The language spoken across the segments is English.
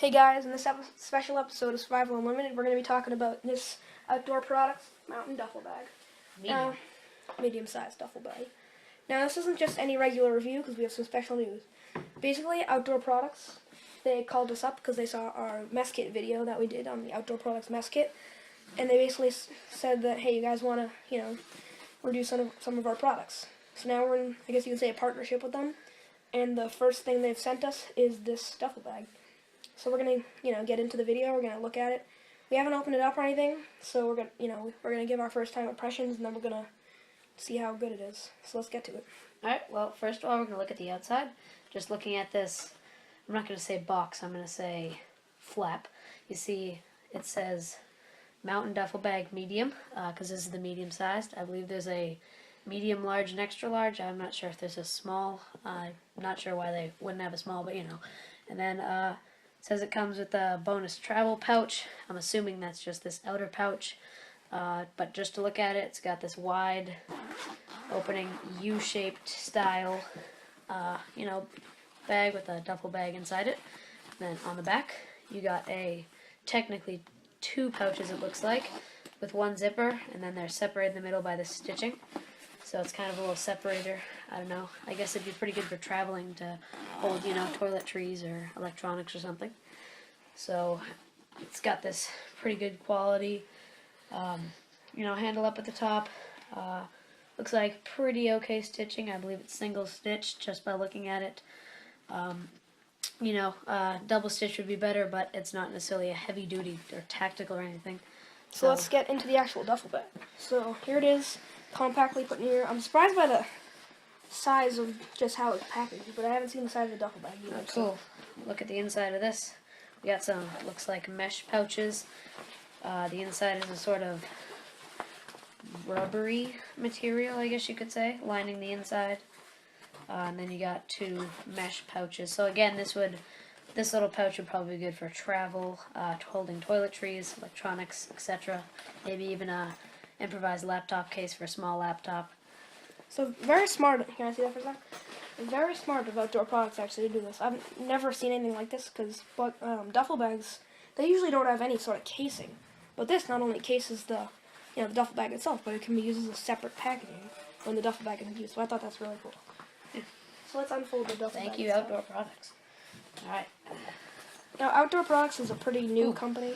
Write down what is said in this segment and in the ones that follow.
Hey guys, in this special episode of Survival Unlimited, we're going to be talking about this outdoor product, mountain duffel bag. Medium-sized duffel bag. Now, this isn't just any regular review because we have some special news. Basically, outdoor products, they called us up because they saw our mess kit video that we did on the outdoor products mess kit, and they basically said that, hey, you guys want to, review some of our products. So now we're in, I guess you could say, a partnership with them, and the first thing they've sent us is this duffel bag. So we're gonna, get into the video. We're gonna look at it. We haven't opened it up or anything, so we're gonna give our first time impressions, and then we're gonna see how good it is. So let's get to it. All right. Well, first of all, we're gonna look at the outside. Just looking at this, I'm not gonna say box. I'm gonna say flap. You see, it says Mountain Duffel Bag Medium, because this is the medium sized. I believe there's a medium, large, and extra large. I'm not sure if there's a small. I'm not sure why they wouldn't have a small, but And then says it comes with a bonus travel pouch. I'm assuming that's just this outer pouch. But just to look at it, it's got this wide opening U-shaped style, bag with a duffel bag inside it. And then on the back, you got technically two pouches, it looks like, with one zipper, and then they're separated in the middle by the stitching. So it's kind of a little separator. I don't know. I guess it'd be pretty good for traveling to hold, toiletries or electronics or something. So it's got this pretty good quality, handle up at the top. Looks like pretty okay stitching. I believe it's single stitched just by looking at it. Double stitch would be better, but it's not necessarily a heavy duty or tactical or anything. So let's get into the actual duffel bag. So here it is, compactly put in here. I'm surprised by the size of just how it's packaged, but I haven't seen the size of the duffel bag either. Oh, cool. Look at the inside of this. We got some, looks like mesh pouches. The inside is a sort of rubbery material, I guess you could say, lining the inside. And then you got two mesh pouches. So again, this little pouch would probably be good for travel, holding toiletries, electronics, etc. Maybe even a improvised laptop case for a small laptop. So very smart. Can I see that for a second? Very smart of outdoor products actually to do this. I've never seen anything like this because duffel bags, they usually don't have any sort of casing. But this not only cases the duffel bag itself, but it can be used as a separate packaging when the duffel bag is used. So I thought that's really cool. Yeah. So let's unfold the duffel bag. Thank you, Outdoor Products. All right. Now, Outdoor Products is a pretty new company.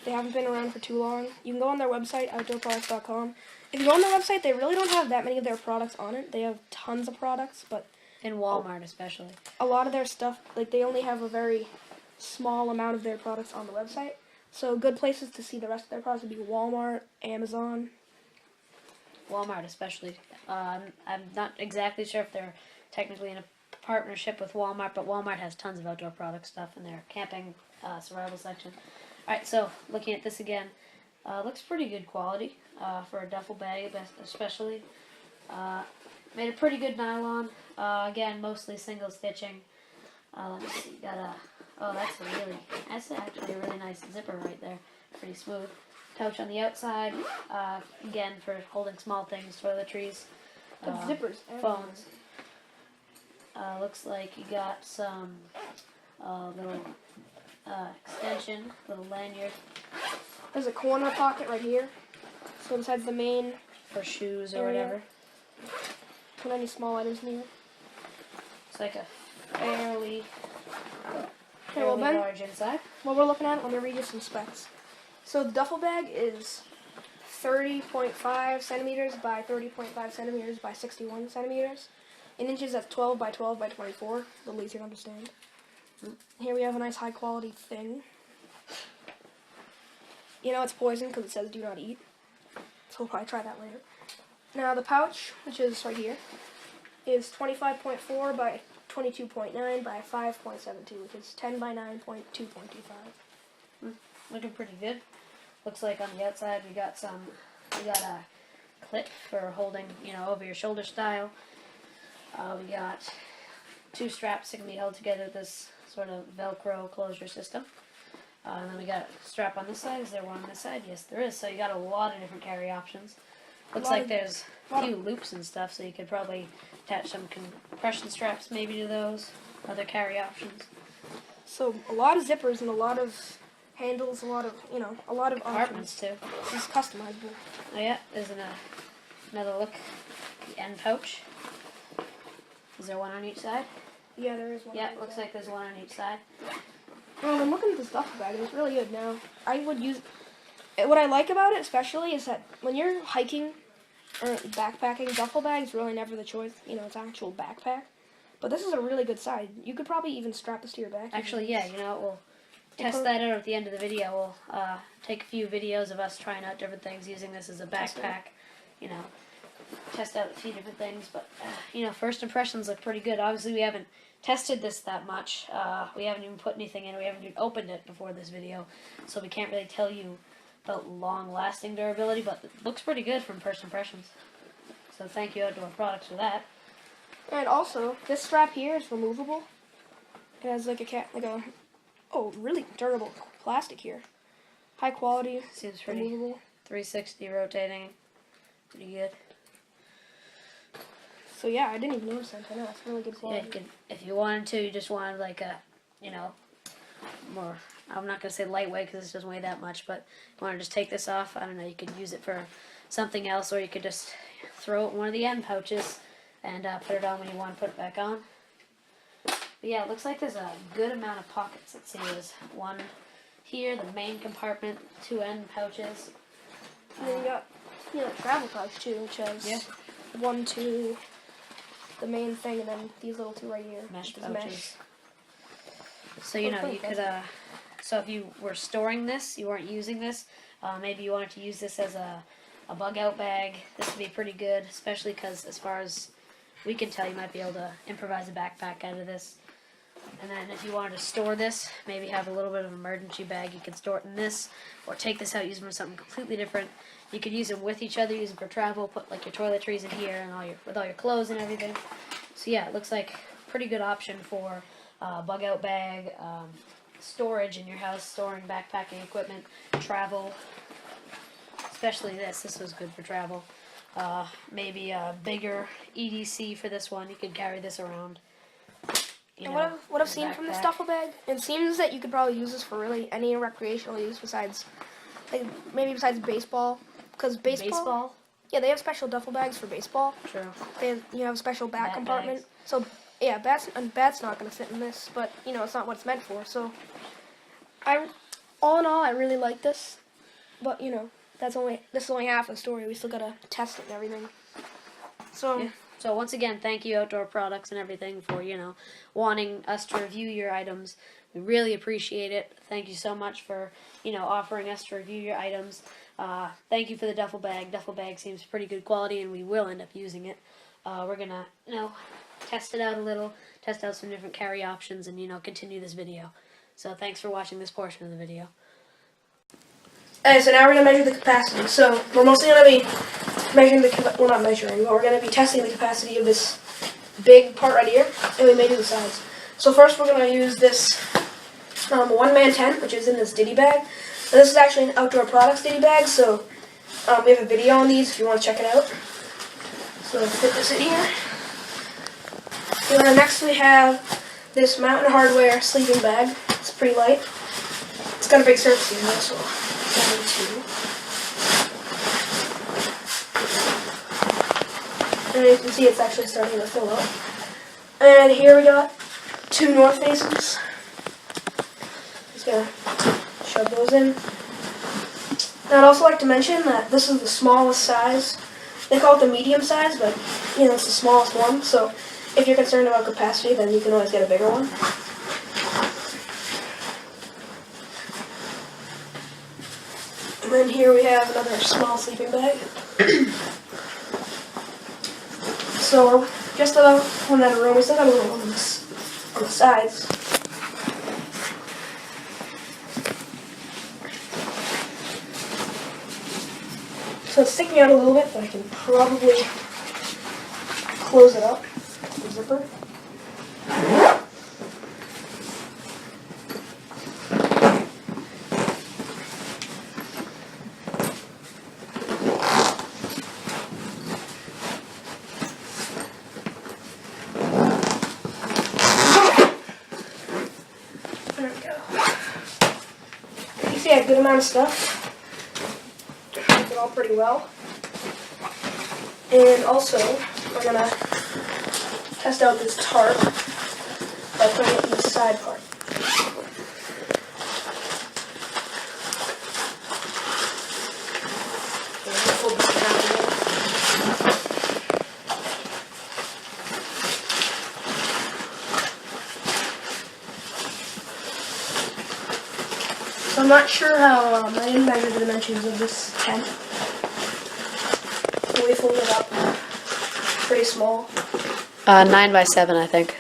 They haven't been around for too long. You can go on their website, outdoorproducts.com. If you go on their website, they really don't have that many of their products on it. They have tons of products, but in Walmart especially, a lot of their stuff, they only have a very small amount of their products on the website. So good places to see the rest of their products would be Walmart, Amazon. Walmart especially. I'm not exactly sure if they're technically in a partnership with Walmart, but Walmart has tons of outdoor product stuff in their camping survival section. Alright, so looking at this again, looks pretty good quality for a duffel bag especially. Made a pretty good nylon. Again, mostly single stitching. Let me see, that's actually a really nice zipper right there. Pretty smooth. Pouch on the outside, again for holding small things, toiletries, zippers, phones. Looks like you got some little extension, little lanyard. There's a corner pocket right here. So inside the main for shoes or area. whatever. Put any small items in here. It's like a fairly large inside. While we're looking at it, let me read you some specs. So the duffel bag is 30.5 centimeters by 30.5 centimeters by 61 centimeters. In inches, that's 12 by 12 by 24. A little easier to understand. Here we have a nice high quality thing. It's poison because it says do not eat. So we'll probably try that later. Now the pouch, which is right here, is 25.4 by 22.9 by 5.72, which is 10 by 9.2.25. Looking pretty good. Looks like on the outside we got a clip for holding, over your shoulder style. We got two straps that can be held together with this sort of Velcro closure system. And then we got a strap on this side. Is there one on this side? Yes, there is. So you got a lot of different carry options. Looks like there's a few loops and stuff, so you could probably attach some compression straps maybe to those other carry options. So a lot of zippers and a lot of handles, a lot of options. Compartments too. This is customizable. Oh yeah, there's another look. The end pouch. Is there one on each side? Yeah, there is one. Yeah, looks like there's one on each side. I'm looking at this duffel bag. It's really good now. I would use. What I like about it, especially, is that when you're hiking or backpacking, duffel bag is really never the choice. It's an actual backpack. But this is a really good size. You could probably even strap this to your back. Actually, yeah, we'll test that out at the end of the video. We'll take a few videos of us trying out different things using this as a backpack. Test out a few different things. But, first impressions look pretty good. Obviously, we haven't tested this that much. We haven't even put anything in it. We haven't even opened it before this video. So we can't really tell you about long-lasting durability, but it looks pretty good from first impressions. So thank you, Outdoor Products, for that. And also, this strap here is removable. It has really durable plastic here. High quality. Seems pretty removable. 360 rotating. Pretty good. So yeah, I didn't even notice that. I know it's really good quality. Yeah, you could, if you wanted to, you just wanted like a, more. I'm not gonna say lightweight because this doesn't weigh that much, but you want to just take this off. I don't know. You could use it for something else, or you could just throw it in one of the end pouches and put it on when you want to put it back on. But yeah, it looks like there's a good amount of pockets. Let's see, there's one here, the main compartment, 2 end pouches. And then you got travel pouch too, which has 1, 2, the main thing, and then these little 2 right here. Mesh pouches. So you could so if you were storing this, you weren't using this, maybe you wanted to use this as a bug out bag. This would be pretty good, especially because as far as we can tell, you might be able to improvise a backpack out of this. And then if you wanted to store this, maybe have a little bit of an emergency bag, you could store it in this, or take this out, use them for something completely different. You could use them with each other, use them for travel, put like your toiletries in here and with all your clothes and everything. So yeah, it looks like a pretty good option for bug out bag, storage in your house, storing backpacking equipment, travel. Especially this was good for travel. Maybe a bigger EDC for this one. You could carry this around. And what I've seen from this duffel bag, it seems that you could probably use this for really any recreational use besides baseball. Because baseball? Yeah, they have special duffel bags for baseball. True. You have a special bat compartment. Bags. So yeah, bat's not going to fit in this, but it's not what it's meant for. So all in all, I really like this, but this is only half the story. We still gotta test it and everything. So yeah. So once again, thank you, Outdoor Products and everything, for wanting us to review your items. We really appreciate it. Thank you so much for offering us to review your items. Thank you for the duffel bag. Duffel bag seems pretty good quality, and we will end up using it. We're gonna test it out a little, test out some different carry options, and continue this video. So thanks for watching this portion of the video. Alright, so now we're going to measure the capacity. So we're mostly going to be measuring but we're going to be testing the capacity of this big part right here, and we measure the size. So first we're going to use this one-man tent, which is in this ditty bag. And this is actually an Outdoor Products ditty bag, so we have a video on these if you want to check it out. So let's put this in here. And then next we have this Mountain Hardwear sleeping bag. It's pretty light. It's got a big surface area, so 72. And you can see it's actually starting to fill up. And here we got 2 North Faces. Just gonna shove those in. Now I'd also like to mention that this is the smallest size. They call it the medium size, but it's the smallest one. So if you're concerned about capacity, then you can always get a bigger one. And then here we have another small sleeping bag. So we're just about running out of room. We still got a little on the sides. So it's sticking out a little bit, but I can probably close it up with the zipper. You see a good amount of stuff. Fits it all pretty well. And also, we're gonna test out this tarp by putting it in the side part. So I'm not sure how, I didn't measure the dimensions of this tent. So we folded it up pretty small. 9 by 7, I think.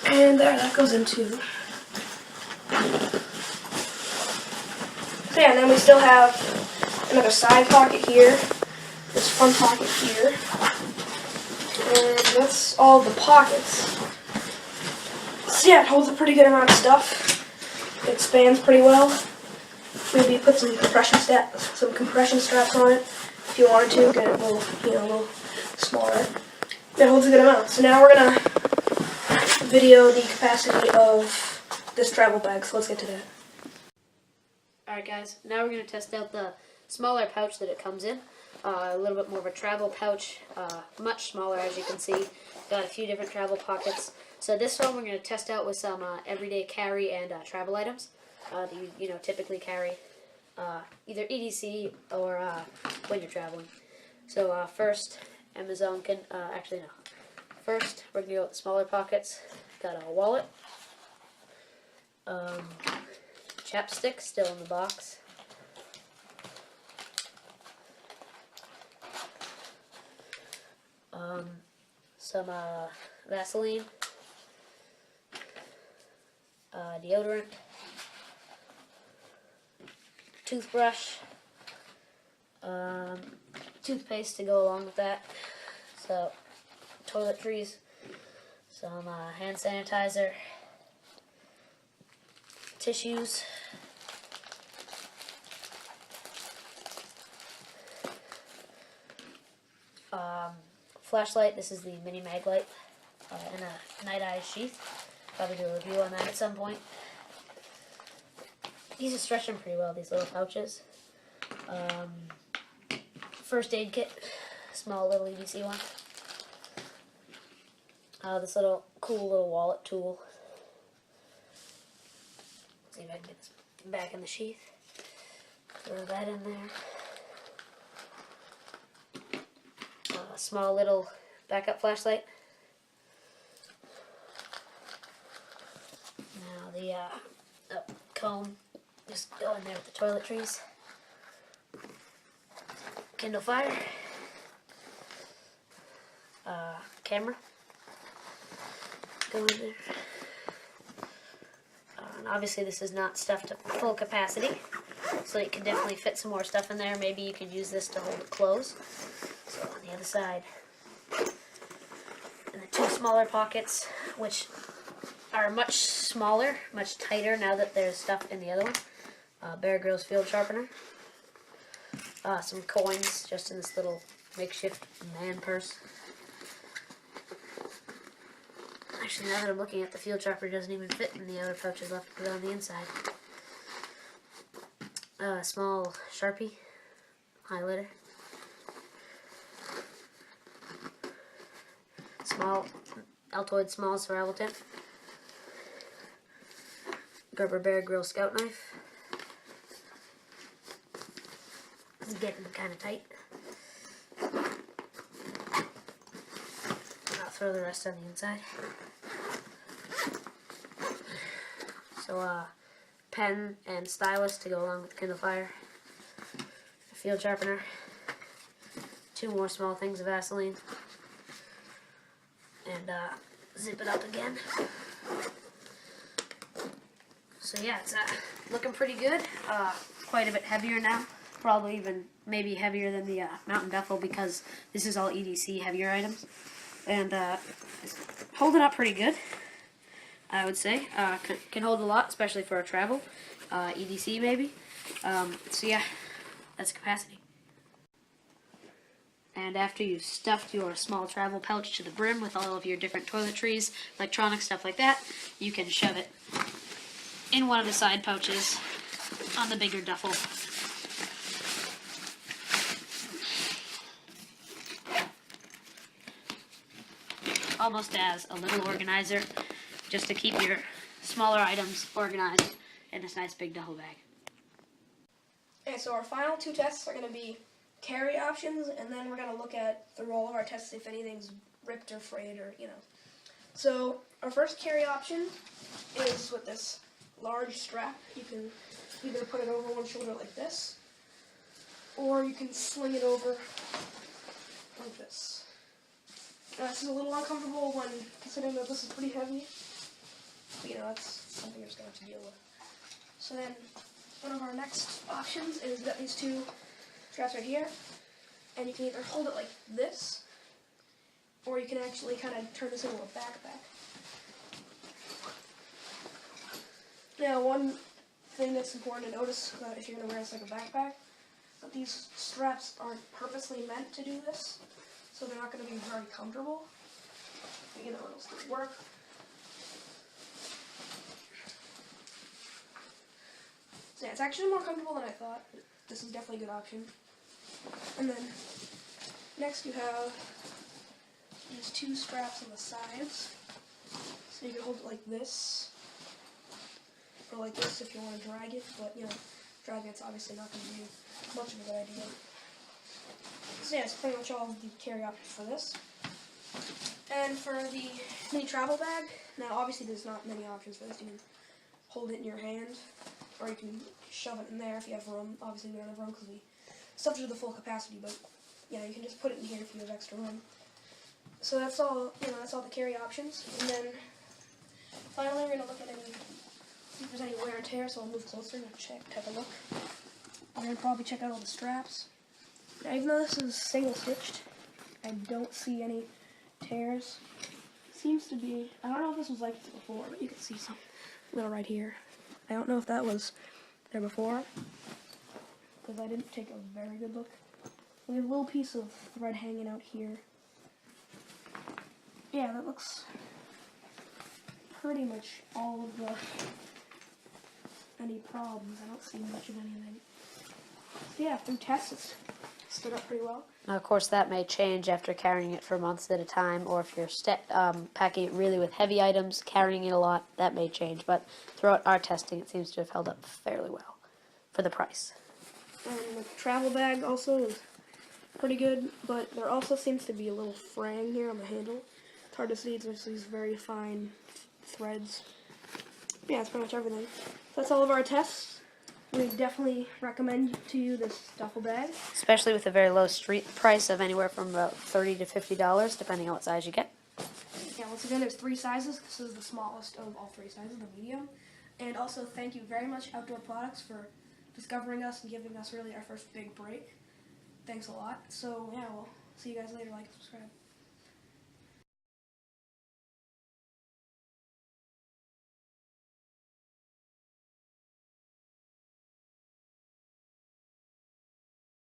And there, that goes into. So yeah, and then we still have another side pocket here, this front pocket here, and that's all the pockets. So yeah, it holds a pretty good amount of stuff. It expands pretty well. Maybe put some compression straps on it if you wanted to, get it a little smaller. It holds a good amount. So now we're gonna video the capacity of this travel bag. So let's get to that. Alright guys, now we're going to test out the smaller pouch that it comes in. A little bit more of a travel pouch, much smaller as you can see. Got a few different travel pockets. So this one we're going to test out with some everyday carry and travel items that you typically carry either EDC or when you're traveling. So first, Amazon can, actually no. First, we're going to go with the smaller pockets. Got a wallet. Chapstick still in the box. Some Vaseline, deodorant, toothbrush, toothpaste to go along with that. So toiletries, some hand sanitizer, tissues, flashlight. This is the mini mag light in a night eye sheath. Probably do a review on that at some point. These are stretching pretty well, these little pouches. First aid kit, small little EDC one. This cool little wallet tool. Let's see if I can get this back in the sheath. Throw that in there. A small little backup flashlight. Now the comb, just go in there with the toiletries. Kindle Fire. Camera. Go in there. And obviously this is not stuffed to full capacity, so you can definitely fit some more stuff in there. Maybe you could use this to hold clothes. So on the other side, and the two smaller pockets, which are much smaller, much tighter now that there's stuff in the other one. Bear Grylls field sharpener. Some coins just in this little makeshift man purse. Actually, now that I'm looking at the field sharpener, doesn't even fit in the other pouches left to put on the inside. Small Sharpie highlighter. Small Altoid small survival tip. Gerber Bear Grill Scout knife. This is getting kind of tight. I'll throw the rest on the inside. So, pen and stylus to go along with the Kindle Fire. A field sharpener. Two more small things of Vaseline. And zip it up again. So yeah, it's looking pretty good. Quite a bit heavier now. Probably even maybe heavier than the Mountain Duffel because this is all EDC heavier items. And holding up pretty good, I would say. Can hold a lot, especially for a travel. EDC maybe. So yeah, that's capacity. And after you've stuffed your small travel pouch to the brim with all of your different toiletries, electronics, stuff like that, you can shove it in one of the side pouches on the bigger duffel. Almost as a little organizer, just to keep your smaller items organized in this nice big duffel bag. Okay, so our final two tests are going to be carry options, and then we're going to look at through all of our tests if anything's ripped or frayed or, So our first carry option is with this large strap. You can either put it over one shoulder like this, or you can sling it over like this. Now, this is a little uncomfortable when considering that this is pretty heavy, but that's something you're just going to have to deal with. So then, one of our next options is that these two straps right here, and you can either hold it like this, or you can actually kind of turn this into a backpack. Now, one thing that's important to notice if you're going to wear this like a backpack, that these straps aren't purposely meant to do this, so they're not going to be very comfortable. But, it'll still work. So yeah, it's actually more comfortable than I thought. This is definitely a good option. And then next you have these two straps on the sides. So you can hold it like this, or like this if you want to drag it, but dragging it's obviously not going to be much of a good idea. So yeah, it's pretty much all of the carry options for this. And for the mini travel bag, now obviously there's not many options for this. You can hold it in your hand, or you can shove it in there if you have room. Obviously we don't have room because we stuffed it to the full capacity, but you can just put it in here if you have extra room. So that's all, that's all the carry options. And then finally we're going to look at see if there's any wear and tear, so I'll move closer and take a look. We're going to probably check out all the straps. Now, even though this is single stitched, I don't see any tears. Seems to be, I don't know if this was like this before, but you can see some little right here. I don't know if that was there before, because I didn't take a very good look. We have a little piece of thread hanging out here. Yeah, that looks pretty much all of any problems. I don't see much of anything. So yeah, through tests, it's stood up pretty well. Now, of course, that may change after carrying it for months at a time, or if you're packing it really with heavy items, carrying it a lot, that may change. But throughout our testing, it seems to have held up fairly well for the price. And the travel bag also is pretty good, but there also seems to be a little fraying here on the handle. It's hard to see, it's just these very fine threads. Yeah, that's pretty much everything. So that's all of our tests. We definitely recommend to you this duffel bag. Especially with a very low street price of anywhere from about $30 to $50, depending on what size you get. Yeah, once again, there's 3 sizes. This is the smallest of all 3 sizes, the medium. And also, thank you very much, Outdoor Products, for discovering us and giving us really our first big break. Thanks a lot. So, yeah, we'll see you guys later. Like and subscribe.